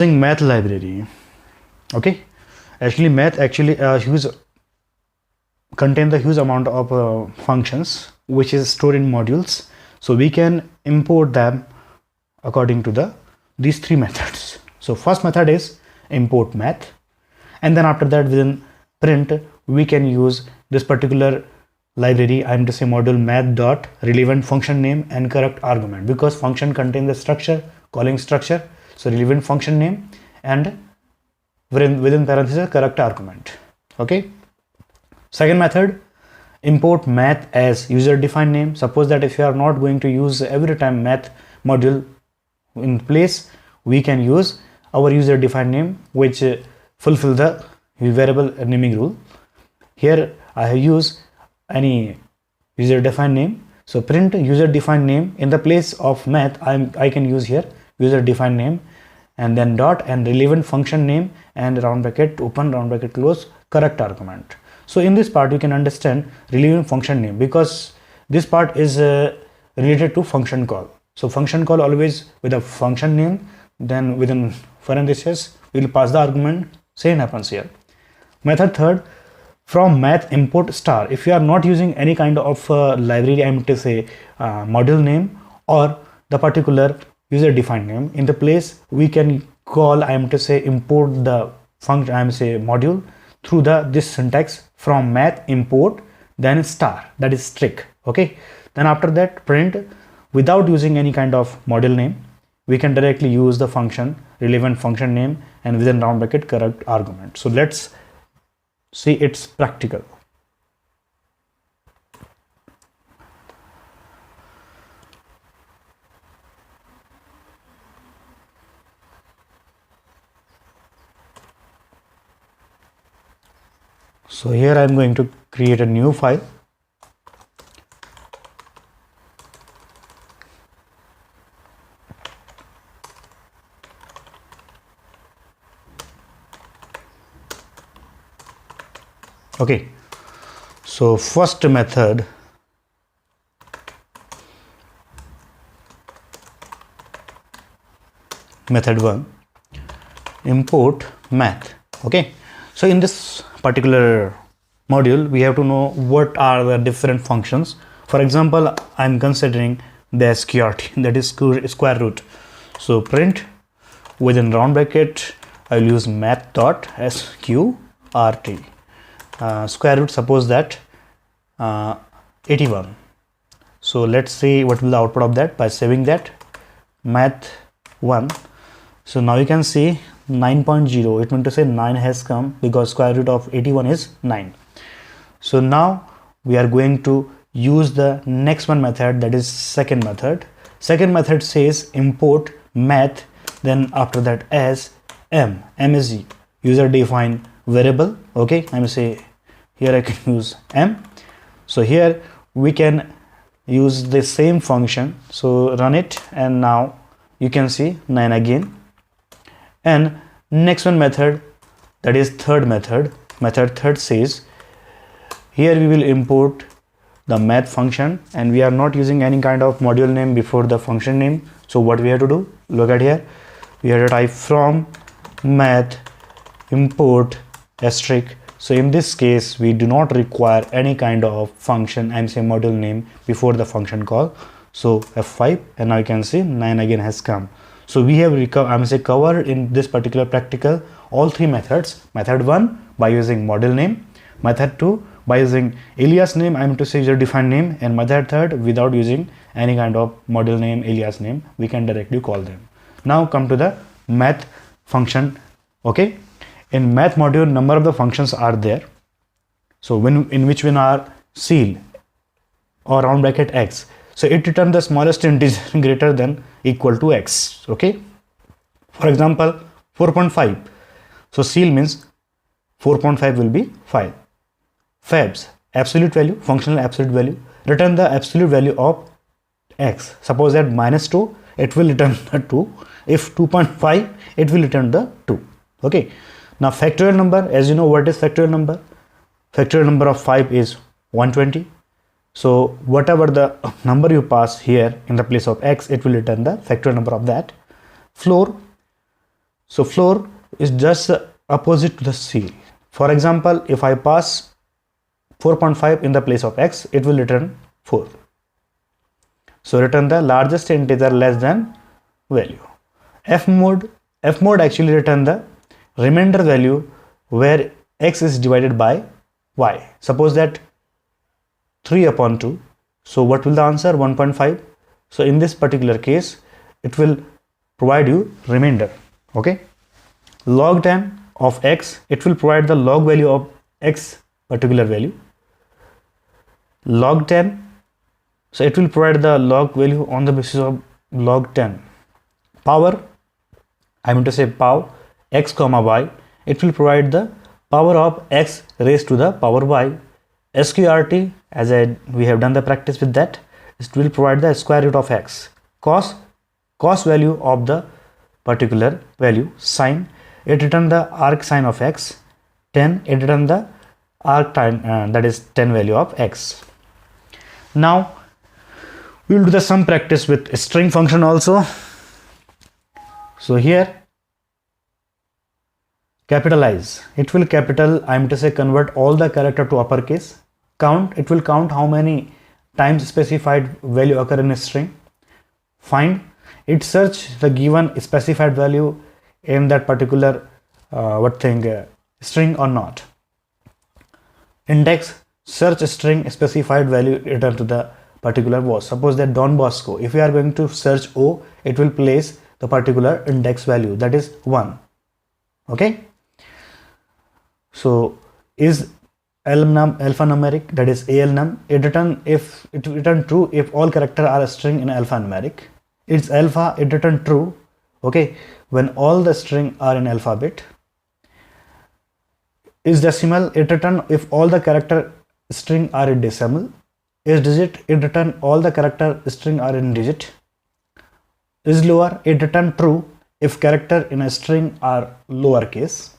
Math library. Okay, actually math huge contain the huge amount of functions which is stored in modules, so we can import them according to these three methods. So first method is import math, and then after that within print we can use this particular library, I'm to say module math dot relevant function name and correct argument, because function contains the structure, calling structure, so relevant function name and within parentheses correct argument. Okay, second method, import math as user defined name. Suppose that if you are not going to use every time math module in place, we can use our user defined name which fulfill the variable naming rule. Here I have used any user defined name, so print user defined name in the place of math. I can use here user defined name and then dot and relevant function name and round bracket open round bracket close correct argument. So in this part you can understand relevant function name, because this part is related to function call. So function call always with a function name, then within parentheses we will pass the argument. Same happens here. Method third, from math import star. If you are not using any kind of library, I'm to say module name or the particular user defined name, in the place we can call, I'm to say import the function, I'm say module through this syntax from math import then star, that is strict. Okay, then after that print without using any kind of module name, we can directly use the function relevant function name and within round bracket correct argument. So let's see it's practical. So here I am going to create a new file. Okay, so first method, method 1, import math. Okay, so in this particular module we have to know what are the different functions. For example, I'm considering the SQRT, that is square root. So print within round bracket I will use math dot sqrt. Square root, suppose that 81. So let's see what will the output of that by saving that math 1. So now you can see 9.0, it meant to say 9 has come because square root of 81 is 9. So now we are going to use the next one method, that is second method. Second method says import math, then after that as is user defined variable. Okay, I'm say here I can use m. So here we can use the same function, so run it and now you can see 9 again. And next one method, that is third method, method third says here we will import the math function and we are not using any kind of module name before the function name. So what we have to do, look at here, we have to type from math import asterisk. So in this case we do not require any kind of function, I'm saying module name before the function call. So F5 and now you can see 9 again has come. So we have covered in this particular practical all three methods. Method 1 by using module name, method 2 by using alias name, I'm to say user defined name, and method third without using any kind of module name, alias name, we can directly call them. Now come to the math function. Okay, in math module number of the functions are there. So in which one are ceil or round bracket x, so it returns the smallest integer greater than equal to x. Okay, for example 4.5, so ceil means 4.5 will be 5. Fabs, absolute value, functional absolute value, return the absolute value of x. Suppose that -2, it will return the 2. If 2.5, it will return the 2. Okay, now factorial number, as you know what is factorial number, factorial number of 5 is 120. So whatever the number you pass here in the place of x, it will return the factorial number of that. Floor, So floor is just opposite to the ceiling. For example, if I pass 4.5 in the place of x, it will return 4. So return the largest integer less than value. Fmod actually return the remainder value where x is divided by y. Suppose that 3 upon 2. So what will the answer? 1.5. So in this particular case, it will provide you remainder. Okay. Log 10 of x, it will provide the log value of x particular value. Log 10, so it will provide the log value on the basis of log 10. Power, I mean to say pow x comma y, it will provide the power of x raised to the power y. SQRT, as we have done the practice with that, it will provide the square root of x. Cos value of the particular value. Sine, it return the arc sine of x. Tan, it return the arc tan, that is tan value of x. Now we will do the sum practice with string function also. So here capitalize, it will capital, I am to say convert all the character to uppercase. Count, it will count how many times specified value occur in a string. Find, it search the given specified value in that particular string or not. Index, search a string specified value return to the particular was. Suppose that Don Bosco, if we are going to search O, it will place the particular index value, that is 1. Okay. So is alphanumeric, that is ALNum, it return true if all characters are a string in alphanumeric. It's alpha, it return true, okay, when all the string are in alphabet. Is decimal, it return if all the character string are in decimal. Is digit, it return all the character string are in digit. Is lower, it return true if character in a string are lowercase.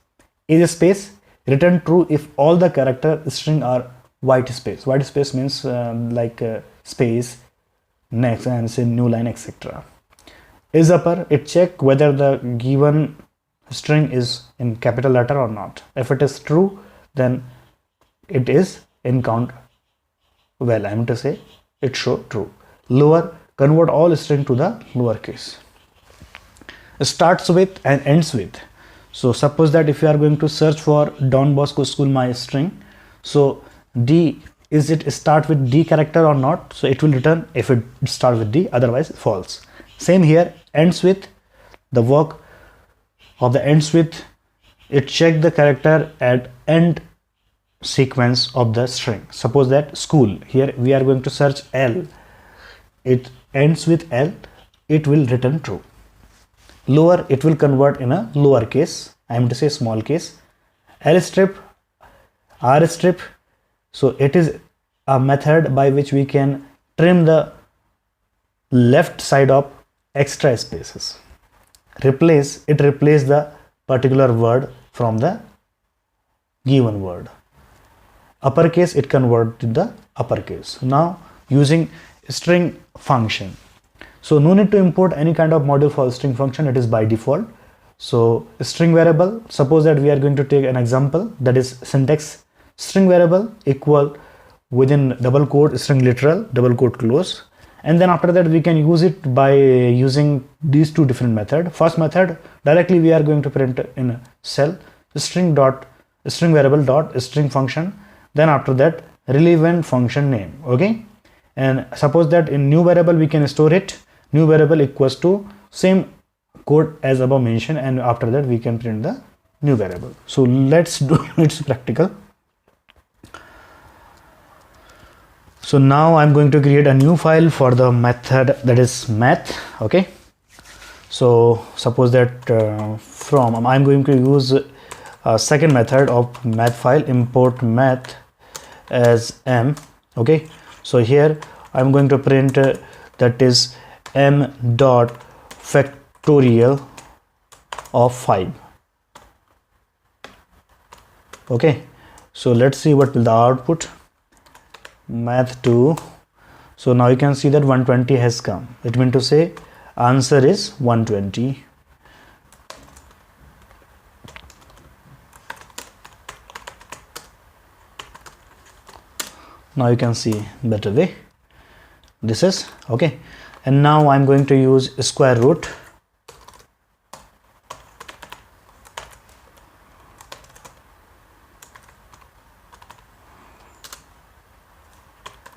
Is space, return true if all the character string are white space. White space means space, next and say new line, etc. Is upper, it check whether the given string is in capital letter or not. If it is true, then it is in count well, I am to say it show true. Lower, convert all string to the lowercase. Starts with and ends with. So suppose that if you are going to search for Don Bosco School my string, so D, is it start with D character or not? So it will return if it start with D, otherwise false. Same here, ends with, the work of the ends with, it check the character at end sequence of the string. Suppose that school, here we are going to search L, it ends with L, it will return true. Lower, it will convert in a lower case, I am to say small case. L strip, R strip, so it is a method by which we can trim the left side of extra spaces. Replace, it replace the particular word from the given word. Uppercase, it convert to the uppercase. Now using string function. So no need to import any kind of module for string function, it is by default. So string variable, suppose that we are going to take an example, that is syntax, string variable equal within double quote string literal double quote close, and then after that we can use it by using these two different methods. First method, directly we are going to print in cell string variable dot string function, then after that relevant function name. Okay, and suppose that in new variable we can store it, new variable equals to same code as above mentioned, and after that we can print the new variable. So let's do it's practical. So now I'm going to create a new file for the method, that is math. Okay, so suppose that from I'm going to use a second method of math file, import math as m. Okay, so here I'm going to print that is m dot factorial of 5. Okay, so let's see what will the output. Math 2. So now you can see that 120 has come. It means to say answer is 120. Now you can see better way. This is okay. And now I'm going to use square root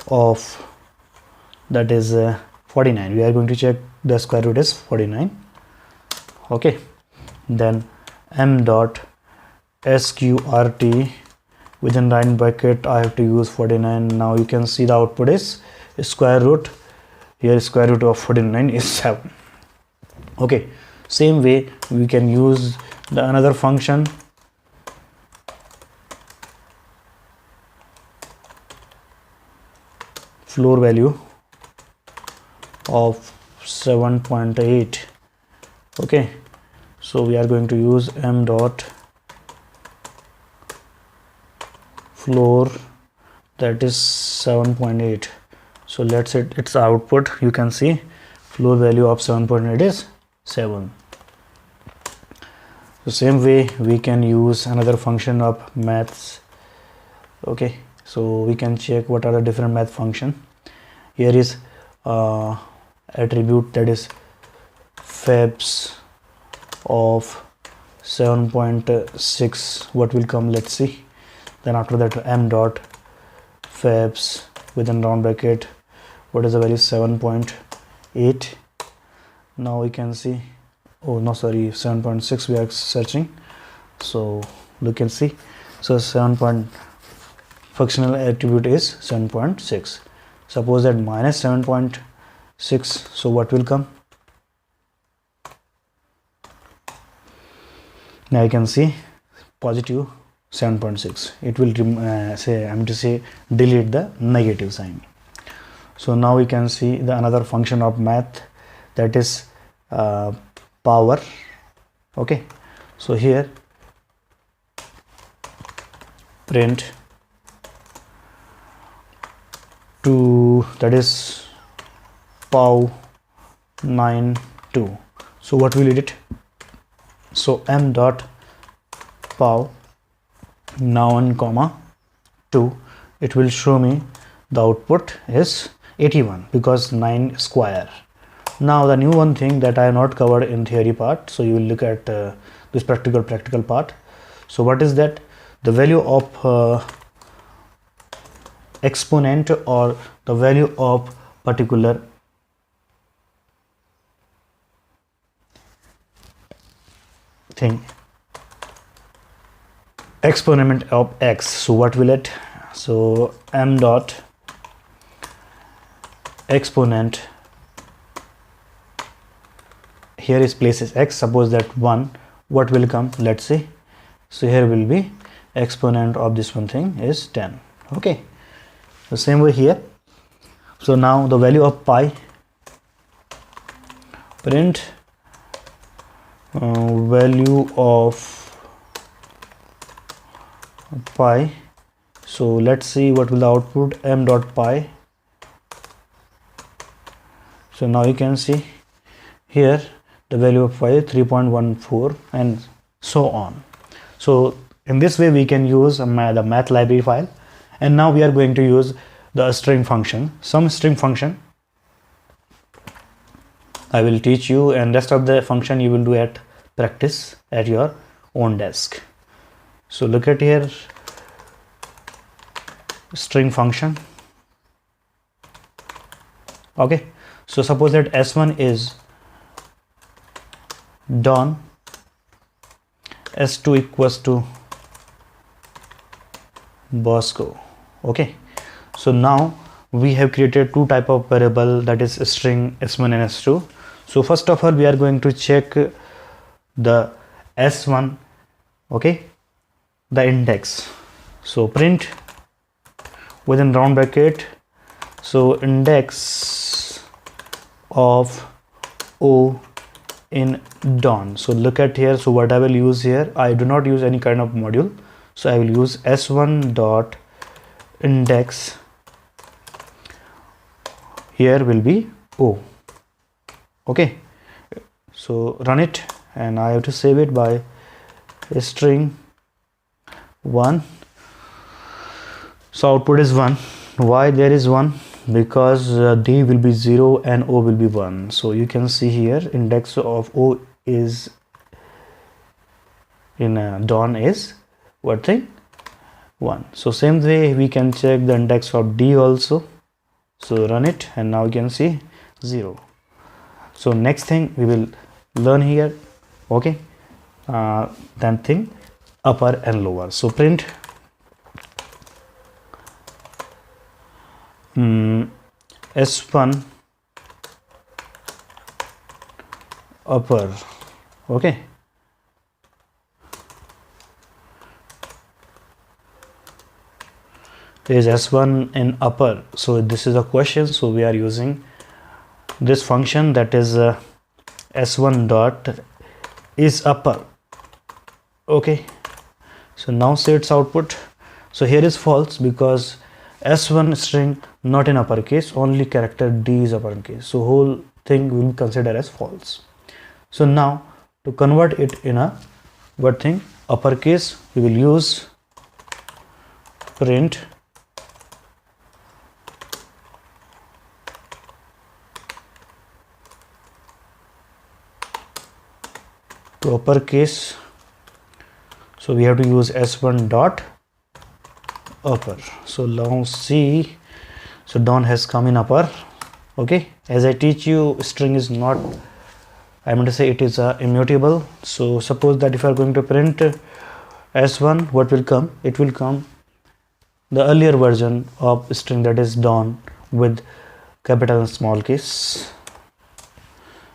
of, that is 49. We are going to check the square root is 49. Okay, then m dot sqrt, within right bracket I have to use 49. Now you can see the output is square root, here square root of 49 is 7. Okay, same way we can use the another function floor value of 7.8. okay, so we are going to use m dot floor, that is 7.8. so let's say its output, you can see floor value of 7.8 is 7. So same way we can use another function of maths. Okay, so we can check what are the different math function. Here is attribute, that is fabs of 7.6. what will come, let's see. Then after that m dot fabs within round bracket, what is the value, 7.8. now we can see, oh no, sorry, 7.6 we are searching. So you can see, so functional attribute is 7.6. suppose that minus 7.6, so what will come? Now you can see positive 7.6. it will delete the negative sign. So now we can see the another function of math, that is power. Okay, so here print to, that is pow 9.2. so what will it? So m dot pow noun comma 2, it will show me the output is 81 because 9 square. Now the new one thing that I have not covered in theory part, so you will look at this practical part. So what is that? The value of exponent or the value of particular thing, exponent of x. So what will it? So m dot exponent, here is places x, suppose that 1, what will come, let's see. So here will be exponent of this one thing is 10. okay, the same way here. So now the value of pi, print value of pi. So let's see what will the output, m dot pi. So now you can see here the value of pi 3.14 and so on. So in this way we can use the math library file. And now we are going to use the string function, some string function I will teach you, and rest of the function you will do at practice at your own desk. So look at here, string function. Okay, so suppose that s1 is done, s2 equals to Bosco. Okay, so now we have created two type of variable, that is string s1 and s2. So first of all we are going to check the s1, okay, the index. So print within round bracket, so index of o in Dawn. So look at here, so what I will use here, I do not use any kind of module, so I will use s1 dot index, here will be o. Okay, so run it, and I have to save it by string 1. So output is 1. Why there is 1? Because D will be 0 and O will be 1. So you can see here index of O is in Dawn is what thing? 1. So same way we can check the index of D also. So run it and now you can see 0. So next thing we will learn here, okay, that thing upper and lower. So print S1 upper, okay, there is S1 in upper. So this is a question, so we are using this function, that is S1 dot is upper, okay. So now say its output. So here is false because S1 string not in uppercase, only character D is uppercase, so whole thing will be considered as false. So now to convert it in a what thing uppercase, we will use print to uppercase. So we have to use S1 dot upper. So now see, so Dawn has come in upper, okay. As I teach you, string is not, I meant to say it is immutable. So suppose that if you are going to print S1, what will come? It will come the earlier version of string, that is Dawn, with capital and small case.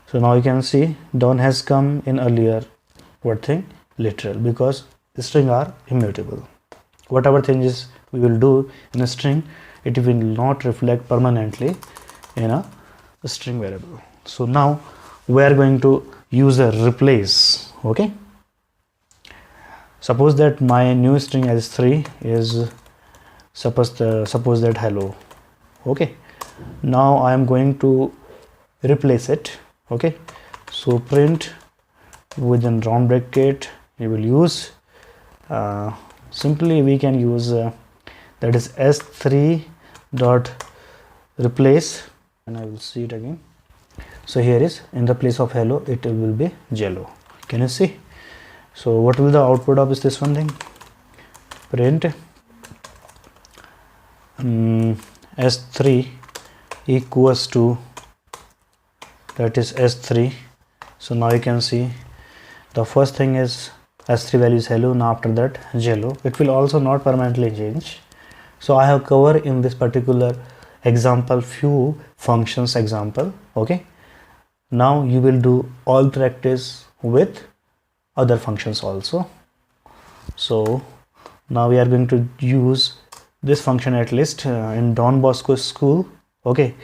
So now you can see Dawn has come in earlier what thing literal, because string are immutable. Whatever changes we will do in a string, it will not reflect permanently in a string variable. So now we are going to use a replace, okay. Suppose that my new string S3 is suppose that hello, okay. Now I am going to replace it, okay. So print within round bracket, you will use simply we can use that is S3 dot replace, and I will see it again. So here is in the place of hello, it will be jello. Can you see? So what will the output of this one thing? Print S3 equals to, that is S3. So now you can see the first thing is S3 value is hello, now after that jello. It will also not permanently change. So I have covered in this particular example few functions example, okay. Now you will do all practice with other functions also. So now we are going to use this function at least in Don Bosco school, okay.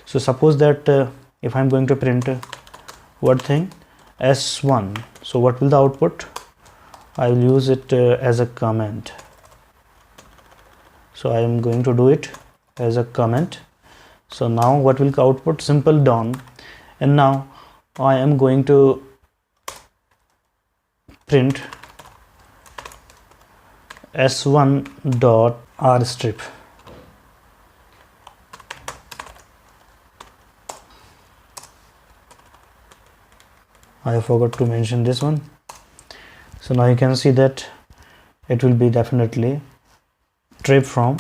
So suppose that if I'm going to print what thing S1, so what will the output? I will use it as a comment. So I am going to do it as a comment. So now what will output? Simple Dawn. And now I am going to print S1 dot R strip. I forgot to mention this one. So now you can see that it will be definitely strip from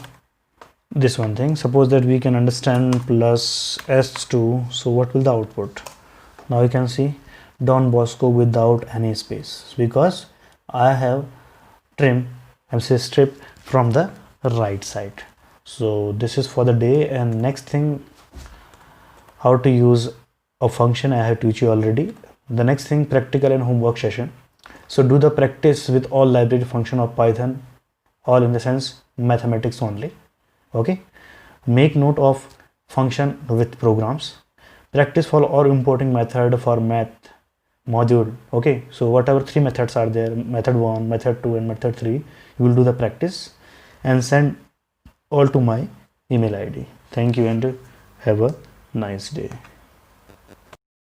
this one thing. Suppose that we can understand plus S2. So what will the output? Now you can see Don Bosco without any space, because I have trim, I'm say strip from the right side. So this is for the day. And next thing, how to use a function, I have taught you already. The next thing, practical and homework session. So do the practice with all library function of Python, all in the sense mathematics only, okay. Make note of function with programs. Practice for all importing method for math module, okay. So whatever 3 methods are there, method 1, method 2 and method 3, you will do the practice and send all to my email ID. Thank you and have a nice day.